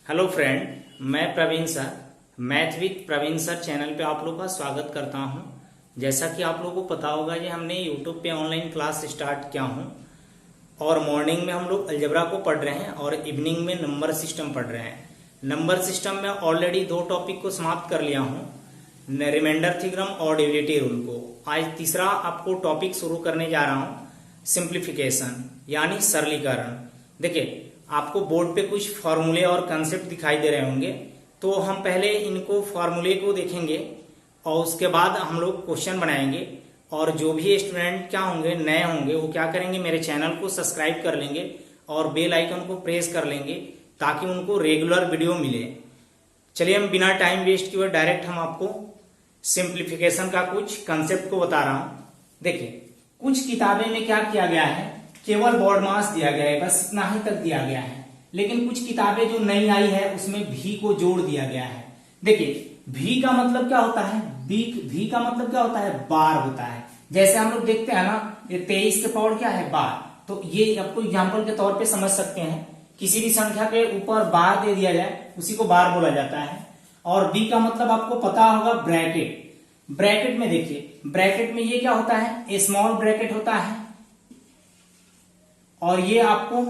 Hello friend, मैं Praveen sir math with Praveen sir channel पे आप लोग का स्वागत करता हूं। जैसा कि आप लोगों को पता होगा कि हमने यूट्यूब पे ऑनलाइन क्लास स्टार्ट किया हूं और मॉर्निंग में हम लोग अलजेब्रा को पढ़ रहे हैं और इवनिंग में नंबर सिस्टम पढ़ रहे हैं। नंबर सिस्टम में ऑलरेडी 2 टॉपिक को समाप्त कर लिया हूँ, रिमाइंडर थ्योरम और डिविजिबिलिटी रूल को। आज तीसरा आपको टॉपिक शुरू करने जा रहा हूँ, सिंप्लीफिकेशन यानी सरलीकरण। देखिए, आपको बोर्ड पे कुछ फॉर्मूले और कंसेप्ट दिखाई दे रहे होंगे, तो हम पहले इनको फॉर्मूले को देखेंगे और उसके बाद हम लोग क्वेश्चन बनाएंगे। और जो भी स्टूडेंट क्या होंगे, नए होंगे, वो क्या करेंगे, मेरे चैनल को सब्सक्राइब कर लेंगे और बेल आइकन को प्रेस कर लेंगे ताकि उनको रेगुलर वीडियो मिले। चलिए, हम बिना टाइम वेस्ट किए डायरेक्ट हम आपको सिंप्लीफिकेशन का कुछ कंसेप्ट को बता रहा हूं। देखिए, कुछ किताबें में क्या किया गया है, केवल बोर्ड मास दिया गया है, बस इतना ही तक दिया गया है। लेकिन कुछ किताबें जो नई आई है उसमें भी को जोड़ दिया गया है। देखिए, भी का मतलब क्या होता है, भी का मतलब क्या होता है, बार होता है। जैसे हम लोग देखते हैं ना, ये 23 के पावर क्या है, बार। तो ये आपको एग्जाम्पल के तौर पे समझ सकते हैं, किसी भी संख्या के ऊपर बार दे दिया जाए उसी को बार बोला जाता है। और बी का मतलब आपको पता होगा, ब्रैकेट। ब्रैकेट में देखिए, ब्रैकेट में ये क्या होता है, स्मॉल ब्रैकेट होता है और ये आपको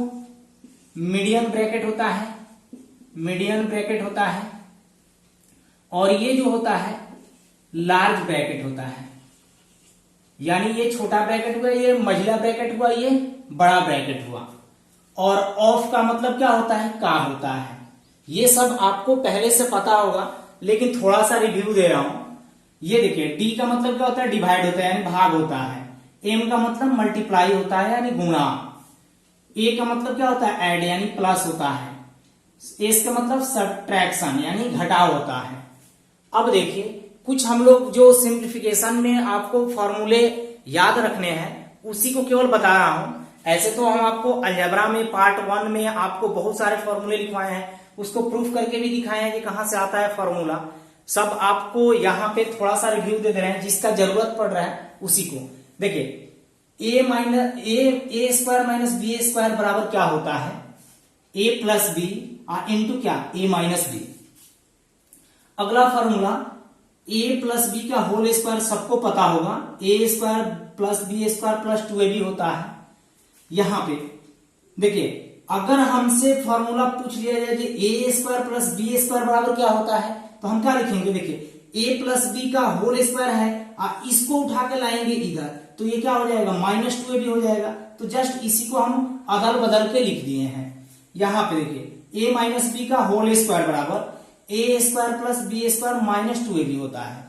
मीडियम ब्रैकेट होता है, मीडियम ब्रैकेट होता है। और ये जो होता है लार्ज ब्रैकेट होता है, यानी ये छोटा ब्रैकेट हुआ, ये मझला ब्रैकेट हुआ, ये बड़ा ब्रैकेट हुआ। और ऑफ का मतलब क्या होता है, का होता है। ये सब आपको पहले से पता होगा, लेकिन थोड़ा सा रिव्यू दे रहा हूं। ये देखिए, डी का मतलब क्या होता है, डिवाइड होता है यानी भाग होता है। एम का मतलब मल्टीप्लाई होता है यानी गुणा। ए का मतलब क्या होता है, ऐड यानी प्लस होता है। एस का मतलब सब्ट्रैक्शन यानी घटाव होता है। अब देखिए, कुछ हम लोग जो सिंप्लीफिकेशन में आपको फॉर्मूले याद रखने हैं उसी को केवल बता रहा हूं। ऐसे तो हम आपको अलजेब्रा में पार्ट 1 में आपको बहुत सारे फॉर्मूले लिखवाए हैं, उसको प्रूफ करके भी दिखाए हैं कि कहां से आता है फॉर्मूला। सब आपको यहाँ पे थोड़ा सा रिव्यू दे रहे हैं, जिसका जरूरत पड़ रहा है उसी को। देखिए, a square minus b square बराबर क्या होता है, ए प्लस बी इंटू क्या, ए माइनस बी। अगला फॉर्मूला ए प्लस बी का होल स्क्वायर सबको पता होगा, a square plus B square plus 2ab होता है। यहां पे देखिए, अगर हमसे फॉर्मूला पूछ लिया जाए कि ए स्क्वायर प्लस बी स्क्वायर बराबर क्या होता है, तो हम क्या लिखेंगे, देखिए ए प्लस बी का होल स्क्वायर है, इसको उठा के लाएंगे इधर, तो ये क्या हो जाएगा, -2ab हो जाएगा। तो जस्ट इसी को हम अदल बदल के लिख दिए हैं। यहां पे देखिए, a माइनस बी का होल स्क्वायर बराबर a square plus B square -2ab होता है।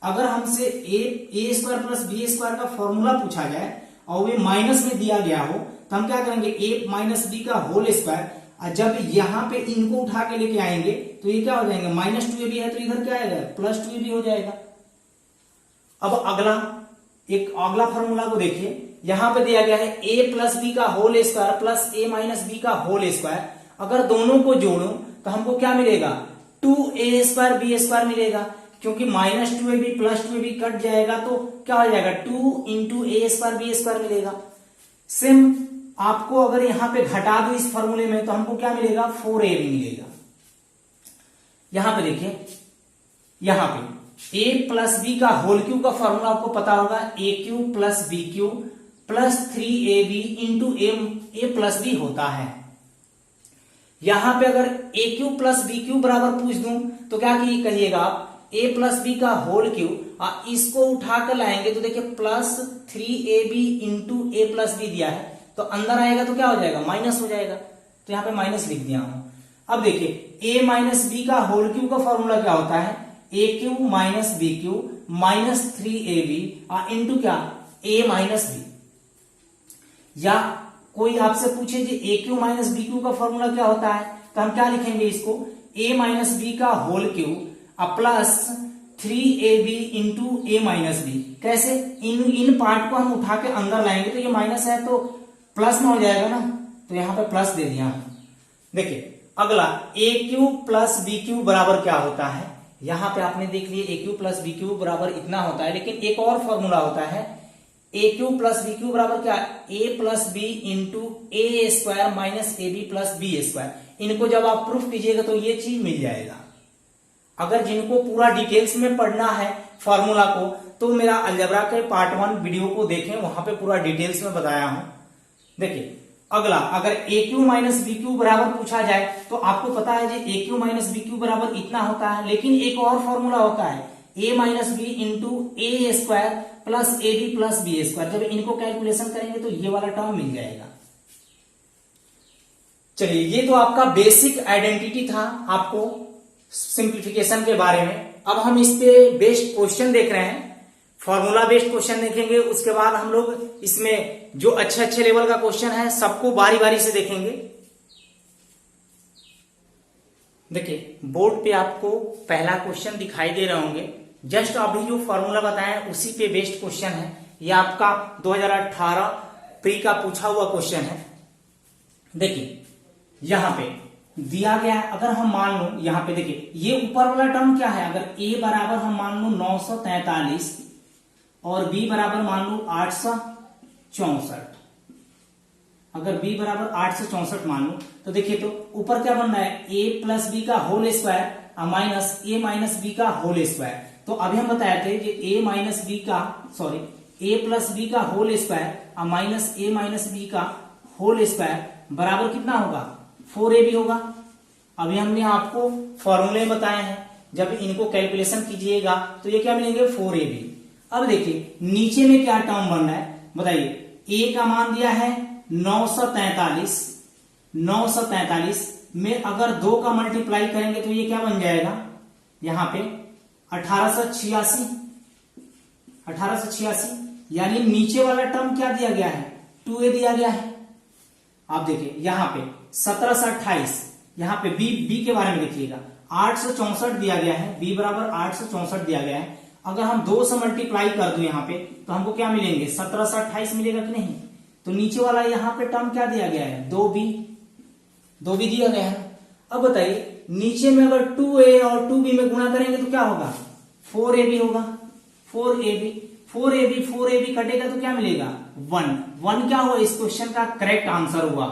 अगर हमसे a square plus B square का फॉर्मूला पूछा जाए और वे माइनस में दिया गया हो, तो हम क्या करेंगे, ए माइनस बी का होल स्क्वायर, जब यहां पे इनको उठा के लेके आएंगे तो ये क्या हो जाएंगे, -2ab है तो इधर क्या आएगा, +2ab हो जाएगा। अब अगला फॉर्मूला को देखिए, यहां पे दिया गया है a प्लस बी का whole square plus a minus B का होल स्क्वायर। अगर दोनों को जोड़ो तो हमको क्या मिलेगा, 2a स्क्वायर बी स्क्वायर मिलेगा, क्योंकि -2ab प्लस 2ab कट जाएगा तो क्या हो जाएगा, 2 into a square B square मिलेगा। सेम आपको अगर यहां पे घटा दो इस फॉर्मूले में तो हमको क्या मिलेगा, 4ab मिलेगा। यहां पे देखिए, यहां पे a प्लस बी का होल क्यूब का फॉर्मूला आपको पता होगा, a cube plus b cube plus 3ab into a plus b होता है। यहां पे अगर a cube plus b cube बराबर पूछ दूं तो क्या कहिएगा आप, a प्लस बी का होल क्यूब, इसको उठा कर लाएंगे तो देखिए plus 3ab into a plus b दिया है, तो अंदर आएगा तो क्या हो जाएगा, माइनस हो जाएगा, तो यहां पे माइनस लिख दिया हूं। अब देखिए, a माइनस बी का होल क्यूब का फॉर्मूला क्या होता है, a cube minus b cube minus 3ab into क्या, a माइनस बी। या कोई आपसे पूछे कि a cube minus b cube का फॉर्मूला क्या होता है, तो हम क्या लिखेंगे इसको, a माइनस बी का whole cube plus 3ab into a minus b. कैसे, इन पार्ट को हम उठा के अंदर लाएंगे तो ये माइनस है तो प्लस में हो जाएगा ना, तो यहां पे प्लस दे दिया। देखिए, अगला ए क्यूब प्लस बी क्यूब बराबर क्या होता है, यहां पे आपने देख लिया ए क्यूब प्लस बी क्यूब बराबर इतना होता है, लेकिन एक और फॉर्मूला होता है, a cube plus b cube बराबर क्या, a plus b into a square minus a b plus B square. इनको जब आप प्रूफ कीजिएगा तो ये चीज मिल जाएगा। अगर जिनको पूरा डिटेल्स में पढ़ना है फॉर्मूला को तो मेरा अलजेब्रा के पार्ट 1 वीडियो को देखें, वहां पे पूरा डिटेल्स में बताया हूं। देखिए अगला, अगर ए क्यू माइनस बी क्यू बराबर पूछा जाए तो आपको पता है जी ए क्यू माइनस बी क्यू बराबर इतना होता है, लेकिन एक और फॉर्मूला होता है a minus b into a square plus a b plus B square. जब इनको कैलकुलेशन करेंगे तो ये वाला टर्म मिल जाएगा। चलिए ये तो आपका बेसिक आइडेंटिटी था आपको सिंप्लीफिकेशन के बारे में। अब हम इस पे बेस्ड क्वेश्चन देख रहे हैं, फॉर्मूला बेस्ड क्वेश्चन देखेंगे। उसके बाद हम लोग इसमें जो अच्छे अच्छे लेवल का क्वेश्चन है सबको बारी बारी से देखेंगे। देखिए बोर्ड पे आपको पहला क्वेश्चन दिखाई दे रहे होंगे, जस्ट अभी जो फॉर्मूला बताया उसी पे बेस्ड क्वेश्चन है। ये आपका 2018 प्री का पूछा हुआ क्वेश्चन है। देखिए यहां पे दिया गया है, अगर हम मान लो यहां पे देखिए ये ऊपर वाला टर्म क्या है, अगर ए बराबर हम मान लो 943 और बी बराबर मान लो 864, अगर बी बराबर 864 मान लो तो देखिए तो ऊपर क्या बनना है ए प्लस बी का होल स्क्वायर माइनस ए माइनस बी का होल स्क्वायर। तो अभी हम बताए थे कि ए माइनस बी का ए प्लस बी का होल स्क्वायर माइनस ए माइनस बी का होल स्क्वायर बराबर कितना होगा 4ab होगा। अभी हमने आपको फॉर्मूले बताए हैं, जब इनको कैलकुलेशन कीजिएगा तो ये क्या मिलेंगे 4ab। अब देखिए नीचे में क्या टर्म बन रहा है बताइए, ए का मान दिया है 943 में अगर 2 का मल्टीप्लाई करेंगे तो ये क्या बन जाएगा यहां पे 1886, यानी नीचे वाला टर्म क्या दिया गया है 2a दिया गया है। आप देखिए यहां पे 1728, यहां पे बी के बारे में देखिएगा 864 दिया गया है, बी बराबर 864 दिया गया है। अगर हम 2 से मल्टीप्लाई कर दो यहाँ पे तो हमको क्या मिलेंगे 1728 मिलेगा कि नहीं। तो नीचे वाला यहाँ पे टर्म क्या दिया गया है 2b दिया गया है। अब बताइए नीचे में अगर 2a और 2b में गुणा करेंगे तो क्या होगा 4ab होगा। 4ab कटेगा तो क्या मिलेगा 1 क्या हुआ इस क्वेश्चन का करेक्ट आंसर हुआ।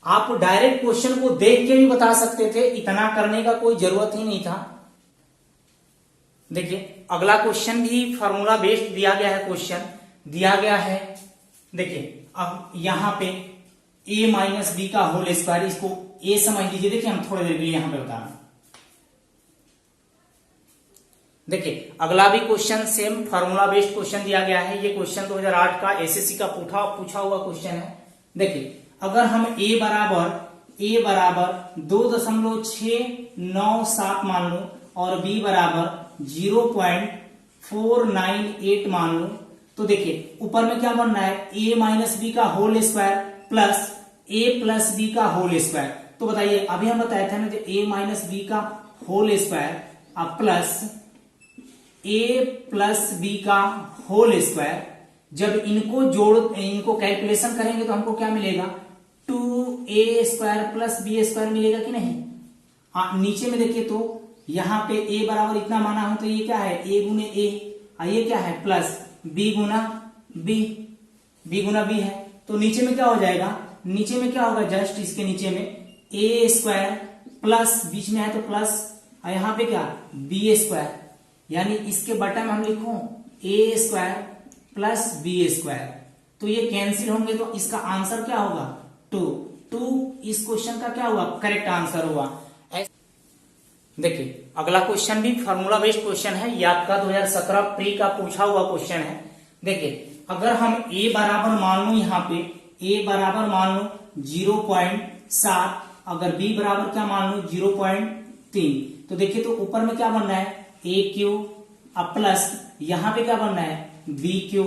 आप डायरेक्ट क्वेश्चन को देख के भी बता सकते थे, इतना करने का कोई जरूरत ही नहीं था। देखिए अगला क्वेश्चन भी फॉर्मूला बेस्ड दिया गया है, क्वेश्चन दिया गया है। देखिए अब यहां पे a माइनस बी का होल स्क्वायर, इसको a समझ लीजिए। देखिए हम थोड़ी देर के लिए यहां पे बता रहे हैं। देखिए अगला भी question same formula based question दिया गया है। ये क्वेश्चन 2008 का एसएससी का पूछा हुआ क्वेश्चन है। देखिए अगर हम a बराबर 2.697 मान लो और b बराबर 0.498 मान लो तो देखिए ऊपर में क्या बनना है a माइनस बी का whole square plus a plus B का होल स्क्वायर। तो बताइए अभी हम बताए थे ना जो a माइनस बी का whole square plus a plus B का होल स्क्वायर, जब इनको कैलकुलेशन करेंगे तो हमको क्या मिलेगा 2a square plus b square मिलेगा कि नहीं। नीचे में देखिए तो यहाँ पे a बराबर इतना माना हो तो ये क्या है a गुने a, ये क्या है प्लस b गुना b है। तो नीचे में क्या हो जाएगा, नीचे में क्या होगा जस्ट इसके नीचे में a स्क्वायर प्लस बीच में है तो प्लस यहाँ पे क्या b स्क्वायर, यानी इसके बटा में हम लिखो a square plus b square. तो ये कैंसिल होंगे तो इसका आंसर क्या होगा 2 इस क्वेश्चन का क्या हुआ करेक्ट आंसर हुआ। देखिए अगला क्वेश्चन भी फॉर्मूला बेस्ड क्वेश्चन है, ये आपका 2017 प्री का पूछा हुआ क्वेश्चन है। देखिए अगर हम a बराबर मान लो यहाँ पे a बराबर मान लो 0.7, अगर b बराबर क्या मान लो 0.3, तो देखिए तो ऊपर में क्या बनना है a क्यू अब प्लस यहाँ पे क्या बनना है b क्यू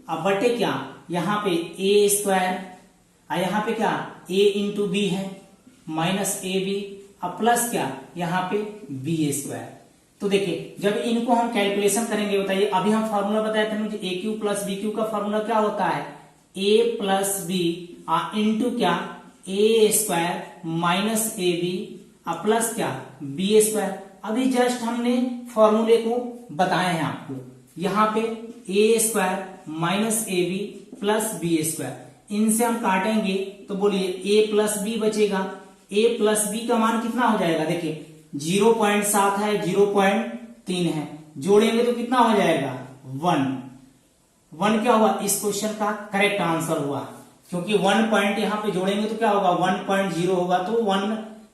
अब बटे क्या यहाँ पे a स्क्वायर, यहाँ पे क्या a इंटू बी है माइनस ए बी अब प्लस क्या यहाँ पे बी स्क्वायर। तो देखिए जब इनको हम कैलकुलेशन करेंगे बताइए, अभी हम फॉर्मूला बताए थे मुझे a cube plus b cube का फॉर्मूला क्या होता है a प्लस बी इंटू क्या a square minus a b plus क्या बी स्क्वायर। अभी जस्ट हमने फॉर्मूले को बताए हैं आपको, यहाँ पे a square minus a b plus B square, इनसे हम काटेंगे तो बोलिए a प्लस बी बचेगा, a प्लस बी का मान कितना हो जाएगा, देखिए 0.7 है, 0.3 है, जोड़ेंगे तो कितना हो जाएगा 1 क्या हुआ, इस क्वेश्चन का करेक्ट आंसर हुआ, क्योंकि 1 पॉइंट यहां पे जोड़ेंगे तो क्या होगा 1.0 होगा, तो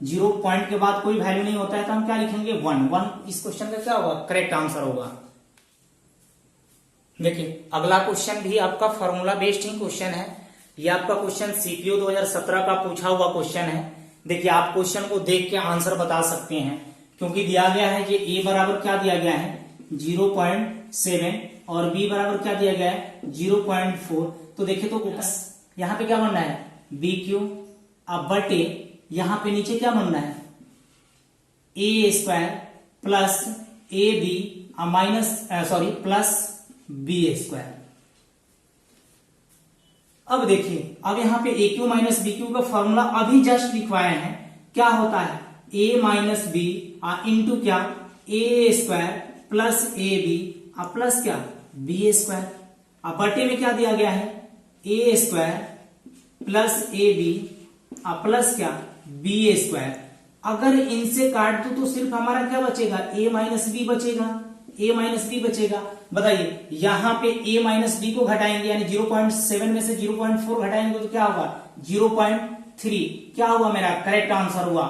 0 पॉइंट के बाद कोई वैल्यू नहीं होता है, तो हम क्या लिखेंगे 1 इस क्वेश्चन का क्या होगा करेक्ट आंसर होगा। देखिए अगला क्वेश्चन भी आपका फॉर्मूला बेस्ड ही क्वेश्चन है, ये आपका क्वेश्चन सीपीओ 2017 का पूछा हुआ क्वेश्चन है। देखिए आप क्वेश्चन को देख के आंसर बता सकते हैं, क्योंकि दिया गया है कि ए बराबर क्या दिया गया है 0.7 और बी बराबर क्या दिया गया है 0.4। तो देखिए तो यहाँ पे क्या बनना है बी क्यू, अब बटे यहाँ पे नीचे क्या बनना है a square plus a b plus B square. अब देखिए अब यहाँ पे a cube minus b cube का फॉर्मूला अभी जस्ट लिखवाए हैं, क्या होता है a माइनस बी इंटू क्या a square plus a b plus क्या बी स्क्वायर। अब बटे में क्या दिया गया है a square plus a b plus क्या बी स्क्वायर। अगर इनसे काट दो तो सिर्फ हमारा क्या बचेगा a माइनस बी बचेगा, a माइनस बी बचेगा। बताइए यहां पे a माइनस बी को घटाएंगे यानी 0.7 में से 0.4 घटाएंगे तो क्या होगा 0.3, क्या हुआ मेरा करेक्ट आंसर हुआ।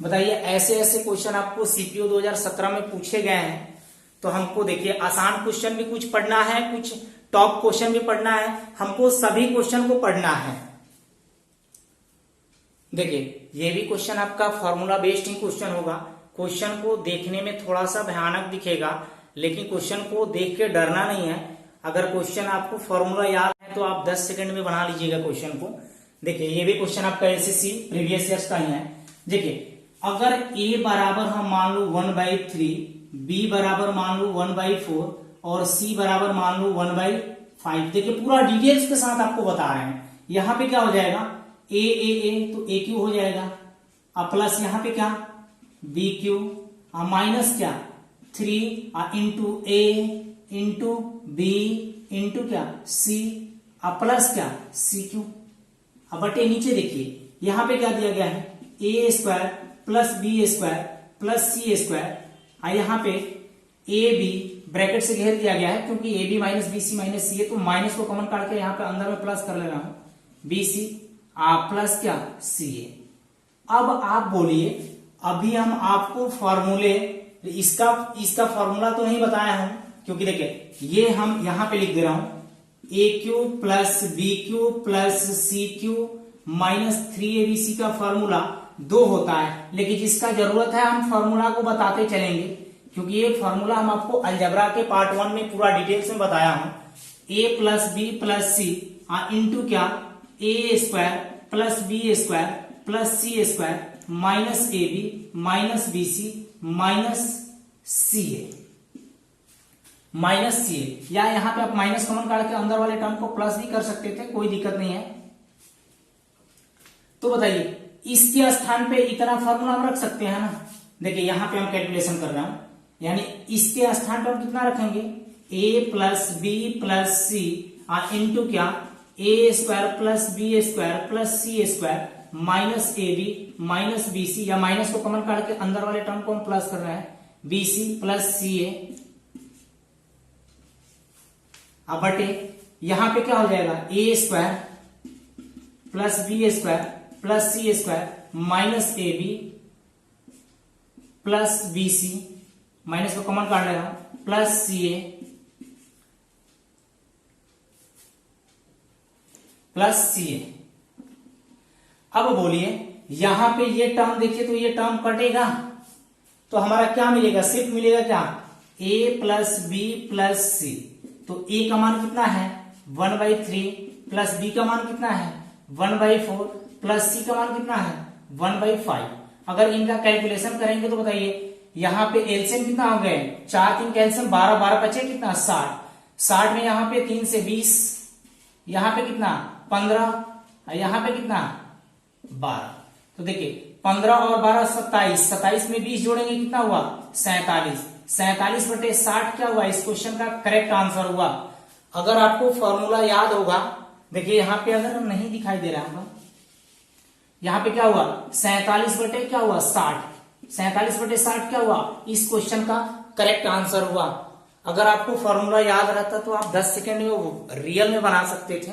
बताइए ऐसे ऐसे क्वेश्चन आपको सीपीओ 2017 में पूछे गए हैं, तो हमको देखिए आसान क्वेश्चन भी कुछ पढ़ना है, कुछ टॉप क्वेश्चन भी पढ़ना है, हमको सभी क्वेश्चन को पढ़ना है। देखिए ये भी क्वेश्चन आपका फॉर्मूला बेस्ड ही क्वेश्चन होगा। क्वेश्चन को देखने में थोड़ा सा भयानक दिखेगा, लेकिन क्वेश्चन को देख के डरना नहीं है। अगर क्वेश्चन आपको फॉर्मूला याद है तो आप 10 सेकंड में बना लीजिएगा क्वेश्चन को। देखिए ये भी क्वेश्चन आपका एसएससी प्रीवियस ईयर्स का ही है। देखिए अगर a बराबर हम मान लो 1/3, b बराबर मान लो 1/4 और c बराबर मान लो 1/5। देखिए पूरा डिटेल्स के साथ आपको बता रहे हैं। यहाँ पे क्या हो जाएगा a तो a क्यू हो जाएगा, अब प्लस यहाँ पे क्या b क्यू माइनस क्या 3 into a into b into क्या c प्लस क्या c क्यू। अब बटे नीचे देखिए यहाँ पे क्या दिया गया है a square plus B square plus C square. यहाँ पे ए बी ब्रैकेट से घेर दिया गया है, क्योंकि a b minus b c minus c है, तो माइनस को कॉमन काट के यहाँ पे अंदर में प्लस कर ले रहा हूं बी सी प्लस क्या सी ए। अब आप बोलिए अभी हम आपको फॉर्मूले इसका फॉर्मूला तो नहीं बताया हूं, क्योंकि देखिए ये हम यहाँ पे लिख दे रहा हूं a cube plus b cube plus c cube minus 3abc का फॉर्मूला 2 होता है। लेकिन जिसका जरूरत है हम फॉर्मूला को बताते चलेंगे, क्योंकि ये फॉर्मूला हम आपको अलजेब्रा के पार्ट 1 में पूरा डिटेल्स में बताया हूं। a plus b plus c into क्या a square plus B square plus C square minus a b minus b c minus c a, या यहाँ पे आप माइनस कॉमन काट के अंदर वाले टर्म को प्लस भी कर सकते थे, कोई दिक्कत नहीं है। तो बताइए इसके स्थान पे इतना फॉर्मूला हम रख सकते हैं ना। देखिए यहाँ पे हम कैलकुलेशन कर रहे हैं, यानी इसके स्थान पर हम कितना रखेंगे a plus b plus c into क्या a square plus B square plus C square minus a b minus b c, या माइनस को कॉमन काट के अंदर वाले टर्म को हम प्लस कर रहे हैं बी सी प्लस सी ए। अब बटे यहां पे क्या हो जाएगा a square plus B square plus C square minus a b plus b c, minus को कॉमन काट ले रहा हूं प्लस सी ए प्लस सी ए। अब बोलिए यहां पे ये टर्म देखिए तो ये टर्म कटेगा तो हमारा क्या मिलेगा, सिर्फ मिलेगा क्या a प्लस बी प्लस सी। तो a का मान कितना है 1/3 प्लस b का मान कितना है 1/4 प्लस c का मान कितना है 1/5। अगर इनका कैलकुलेशन करेंगे तो बताइए यहाँ पे एलसीएम कितना हो गए 4 3 कैल्शियम 12 12 बचे कितना 60 में यहाँ पे 3 से 20, यहाँ पे कितना 15, यहाँ पे कितना 12। तो देखिए 15 और 12 27 में 20 जोड़ेंगे कितना हुआ 47 बटे 60 क्या हुआ इस क्वेश्चन का करेक्ट आंसर हुआ। अगर आपको फॉर्मूला याद होगा, देखिए यहाँ पे अगर नहीं दिखाई दे रहा होगा यहाँ पे क्या हुआ 47 बटे क्या हुआ 60, 47 बटे 60 क्या हुआ, इस क्वेश्चन का करेक्ट आंसर हुआ। अगर आपको फॉर्मूला याद रहता तो आप 10 सेकेंड में वो रियल में बना सकते थे।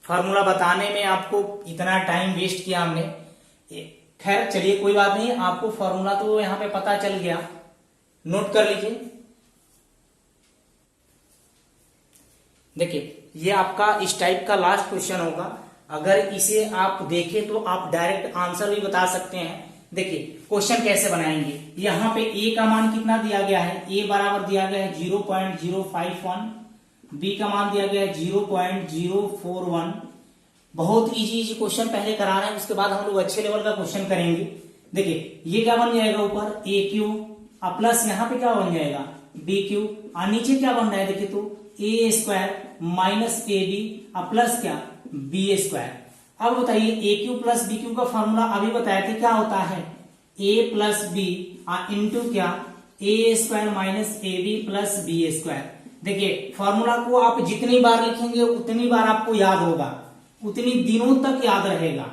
फॉर्मूला बताने में आपको इतना टाइम वेस्ट किया हमने। खैर चलिए कोई बात नहीं, आपको फॉर्मूला तो यहाँ पे पता चल गया, नोट कर लीजिए। देखिए ये आपका इस टाइप का लास्ट क्वेश्चन होगा। अगर इसे आप देखें तो आप डायरेक्ट आंसर भी बता सकते हैं। देखिए क्वेश्चन कैसे बनाएंगे, यहाँ पे a का मान कितना दिया गया है, a बराबर दिया गया है 0.051, b का मान दिया गया है 0.041। बहुत इजी क्वेश्चन पहले करा रहे हैं, उसके बाद हम लोग अच्छे लेवल का क्वेश्चन करेंगे। देखिए ये क्या बन जाएगा, ऊपर ए क्यू प्लस यहाँ पे क्या बन जाएगा बी क्यू, और नीचे क्या बन रहा है देखिए तो a square minus a b plus क्या बी स्क्वायर। अब बताइए a cube plus b cube का फॉर्मूला अभी बताया थे क्या होता है, ए प्लस बी इंटू क्या a square minus a b plus B square. देखिए फॉर्मूला को आप जितनी बार लिखेंगे उतनी बार आपको याद होगा, उतनी दिनों तक याद रहेगा,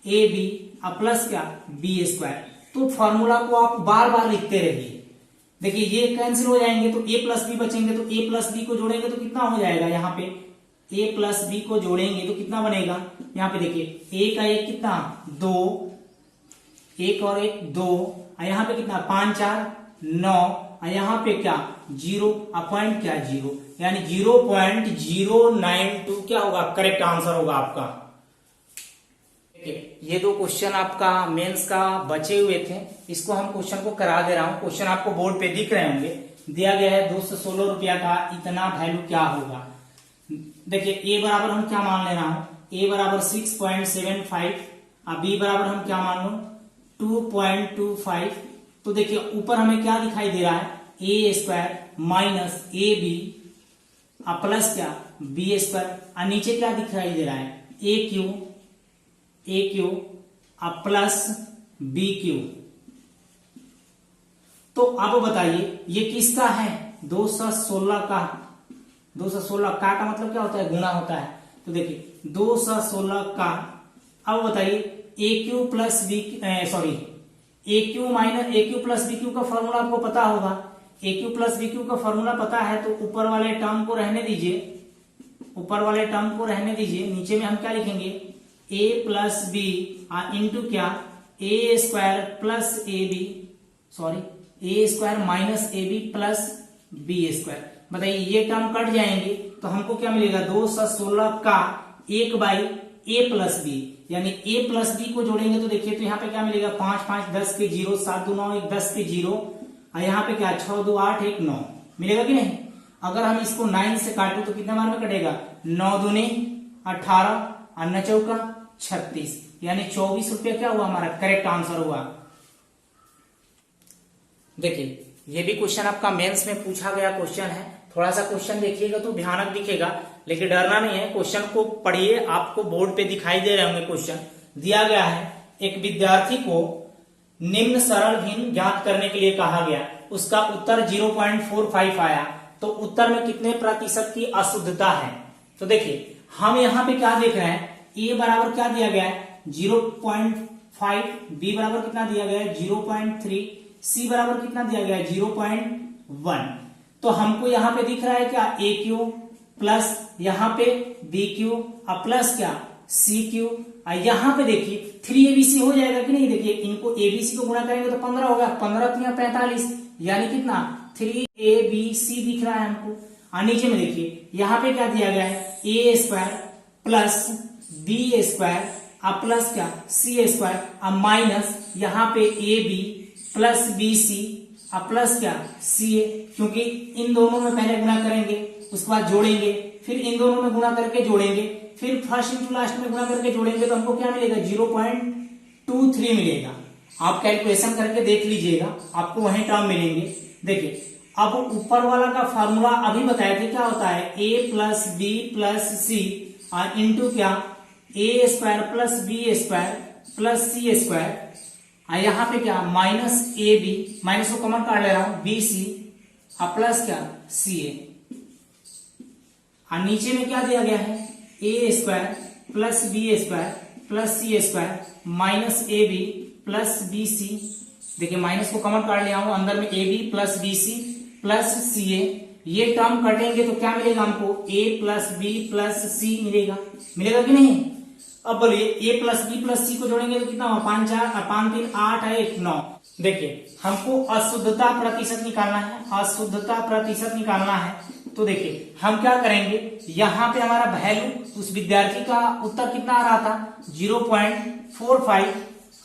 ए बी प्लस क्या बी स्क्वायर। तो फॉर्मूला को आप बार बार लिखते रहिए। देखिए ये कैंसिल हो जाएंगे तो ए प्लस बी बचेंगे, तो ए प्लस बी को जोड़ेंगे तो कितना हो जाएगा, यहाँ पे ए प्लस बी को जोड़ेंगे तो कितना बनेगा, यहाँ पे देखिए ए का एक कितना 2, एक और एक 2, यहाँ पे कितना 5 4 9, यहाँ पे क्या 0 पॉइंट क्या 0, यानी 0.092 क्या होगा करेक्ट आंसर होगा आपका। ये दो क्वेश्चन आपका मेंस का बचे हुए थे, इसको हम क्वेश्चन को करा दे रहा हूं। क्वेश्चन आपको बोर्ड पे दिख रहे होंगे, दिया गया है 216 रुपया का इतना वैल्यू क्या होगा। देखिए ए बराबर हम क्या मान ले रहा हूं, ए बराबर 6.75 और बी बराबर हम क्या मान लो 2.25। तो देखिए ऊपर हमें क्या दिखाई दे रहा है a square minus a b plus क्या बी स्क्वायर, और नीचे क्या दिखाई दे रहा है a cube plus b cube. तो अब बताइए ये किसका है 216 का, 216 का मतलब क्या होता है गुणा होता है। तो देखिए 216 का, अब बताइए a cube plus B sorry A cube minus A cube plus b cube का फॉर्मूला आपको पता होगा, ए क्यू प्लस बी क्यू का फॉर्मूला पता है तो ऊपर वाले टर्म को रहने दीजिए, ऊपर वाले टर्म को रहने दीजिए, नीचे में हम क्या लिखेंगे ए प्लस बी इंटू क्या a square plus a b sorry a square minus a b plus B square. बताइए ये टर्म कट जाएंगे तो हमको क्या मिलेगा 216 का 1/a प्लस बी, यानी a प्लस बी को जोड़ेंगे तो देखिए तो यहाँ पे क्या मिलेगा 5 5 10 के 0, 7 2 9 1 10 के 0, और यहाँ पे क्या 6 2 8 1 9 मिलेगा कि नहीं। अगर हम इसको 9 से काटू तो कितने बार में कटेगा 9 दूनी 18 और 9 चौका 36, यानी 24 रुपया क्या हुआ हमारा करेक्ट आंसर हुआ। देखिए ये भी क्वेश्चन आपका मेंस में पूछा गया क्वेश्चन है, थोड़ा सा क्वेश्चन देखिएगा तो भयानक दिखेगा, लेकिन डरना नहीं है, क्वेश्चन को पढ़िए, आपको बोर्ड पे दिखाई दे रहे होंगे। क्वेश्चन दिया गया है एक विद्यार्थी को निम्न सरल भिन्न ज्ञात करने के लिए कहा गया, उसका उत्तर 0.45 आया, तो उत्तर में कितने प्रतिशत की अशुद्धता है। तो देखिए हम यहाँ पे क्या देख रहे हैं, ए बराबर क्या दिया गया है 0.5, बी बराबर कितना दिया गया है 0.3, सी बराबर कितना दिया गया है 0.1। तो हमको यहाँ पे दिख रहा है क्या ए क्यू प्लस यहाँ पे बी क्यू प्लस क्या सी क्यू, यहाँ पे देखिए 3abc हो जाएगा कि नहीं। देखिए इनको abc को गुणा करेंगे तो 15 होगा, 15 3 45, यानी कितना 3abc दिख रहा है हमको। और नीचे में देखिए यहाँ पे क्या दिया गया है a square plus B square plus क्या सी स्क्वायर माइनस यहाँ पे a b plus b c plus क्या सी ए, क्योंकि इन दोनों में पहले गुणा करेंगे उसके बाद जोड़ेंगे, फिर इन दोनों में गुणा करके जोड़ेंगे, फिर फर्स्ट इंटू लास्ट में गुणा करके जोड़ेंगे, तो हमको क्या मिलेगा 0.23 मिलेगा। आप कैलकुलेशन करके देख लीजिएगा, आपको वही टर्म मिलेंगे। देखिए अब ऊपर वाला का फॉर्मूला अभी बताया थे क्या होता है a plus b plus c into क्या a square plus B square plus C square, यहाँ पे क्या माइनस ए बी, माइनस को कॉमन काट ले रहा हूं बी सी प्लस क्या सी ए, और नीचे में क्या दिया गया है a square plus B square plus C square minus a b plus b c. देखिए माइनस को कॉमन काट लिया हूं, अंदर में a b plus b c plus c a. ये टर्म कटेंगे तो क्या मिलेगा हमको, a plus b plus c मिलेगा, मिलेगा कि नहीं। अब बोलिए a plus b plus c को जोड़ेंगे तो कितना हुआ, 5 3 8 1 9। देखिए हमको अशुद्धता प्रतिशत निकालना है, अशुद्धता प्रतिशत निकालना है। तो देखिए हम क्या करेंगे, यहाँ पे हमारा वैल्यू उस विद्यार्थी का उत्तर कितना आ रहा था 0.45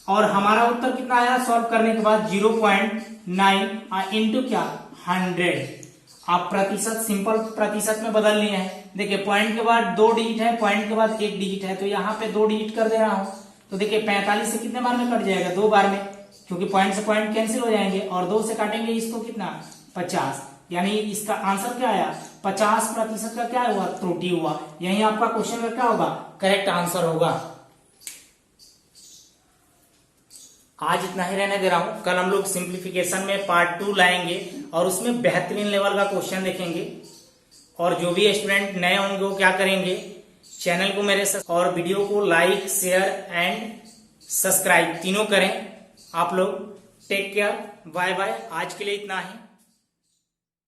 और हमारा उत्तर कितना आया सॉल्व करने के बाद 0.9 इंटू क्या 100। आप प्रतिशत सिंपल प्रतिशत में बदल लिए हैं। देखिए पॉइंट के बाद 2 डिजिट है, पॉइंट के बाद 1 डिजिट है, तो यहाँ पे 2 डिजिट कर दे रहा हूं। तो देखिए 45 से कितने बार में कट जाएगा, 2 बार में, क्योंकि पॉइंट से पॉइंट कैंसिल हो जाएंगे और 2 से काटेंगे इसको कितना 50। यानी इसका आंसर क्या आया 50% का क्या हुआ त्रुटि हुआ। यही आपका क्वेश्चन का क्या होगा करेक्ट आंसर होगा। आज इतना ही रहने दे रहा हूं, कल हम लोग सिंप्लीफिकेशन में पार्ट 2 लाएंगे और उसमें बेहतरीन लेवल का क्वेश्चन देखेंगे। और जो भी स्टूडेंट नए होंगे वो क्या करेंगे, चैनल को मेरे साथ और वीडियो को लाइक शेयर एंड सब्सक्राइब तीनों करें। आप लोग टेक केयर, बाय बाय। आज के लिए इतना ही।